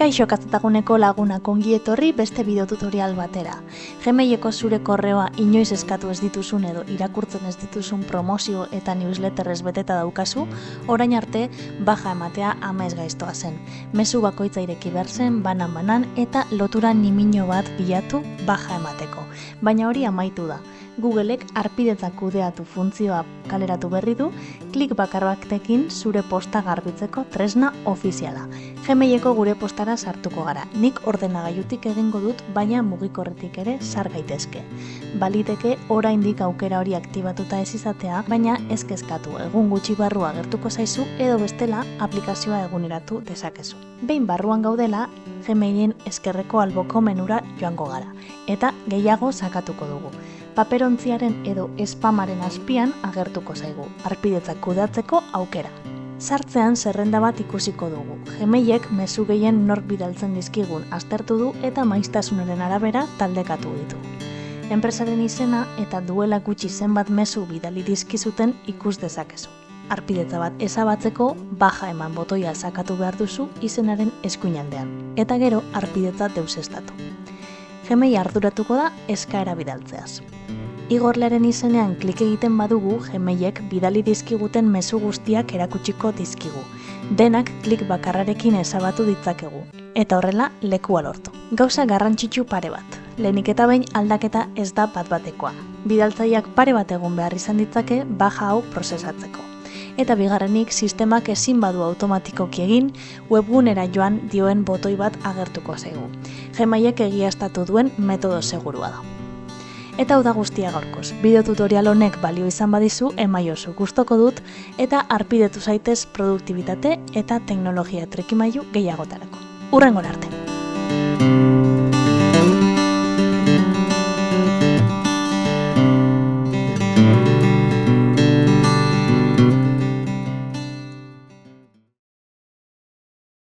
Kaixo kazetaguneko lagunak ongi etorri beste bideotutorial batera. Gmaileko zure korreoa inoiz eskatu ez dituzun edo irakurtzen ez dituzun promozio eta newsletterrez beteta daukazu, orain arte baja ematea amaiz gaiztoa zen. Mezu bakoitza ireki behar zen, banan eta lotura nimino bat bilatu baja emateko. Baina hori amaitu da. Googleek arpidetzak kudeatu funtzioa kaleratu berri du, klik bakar batekin zure posta garbitzeko tresna ofiziala. Gmaileko gure postara sartuko gara. Nik ordenagailutik egingo dut, baina mugikorretik ere sar gaitezke. Baliteke oraindik aukera hori aktibatuta ez izatea, baina ez kezkatu, egun gutxi barru agertuko zaizu edo bestela aplikazioa eguneratu dezakezu. Behin barruan gaudela, Gmailen ezkerreko alboko menura joango gara, eta gehiago sakatuko dugu. Paperontziaren edo spamaren azpian agertuko zaigu, arpidetzak kudeatzeko aukera. Sartzean zerrenda bat ikusiko dugu. Gmailek mezu gehien nork bidaltzen dizkigun aztertu du eta maiztasunaren arabera taldekatu ditu. Enpresaren izena eta duela gutxi zenbat mezu bidali dizkizuten ikus dezakezu. Arpidetza bat ezabatzeko baja eman botoia sakatu behar duzu izenaren eskuinaldean, eta gero arpidetza deusestatu. Gmail arduratuko da eskaera bidaltzeaz. Igorlearen izenean klik egiten badugu, Gmailek bidali dizkiguten mezu guztiak erakutsiko dizkigu. Denak klik bakarrarekin ezabatu ditzakegu, eta horrela lekua lortu. Gauza garrantzitsu pare bat. Lehenik eta behin aldaketa ez da bat-batekoa. Bidaltzaileak pare bat egun behar izan ditzake baja hau prozesatzeko. Eta bigarrenik, sistemak ezin badu automatikoki egin, webgunera joan dioen botoi bat agertuko zaigu. Gmailek egiaztatu duen metodo segurua da. Eta hau da guztia gaurkoz. Bideo tutorial honek balio izan badizu, emaiozu gustoko dut, eta arpidetu zaitez produktibitate eta teknologia trikimailu gehiagotarako. Hurrengora arte!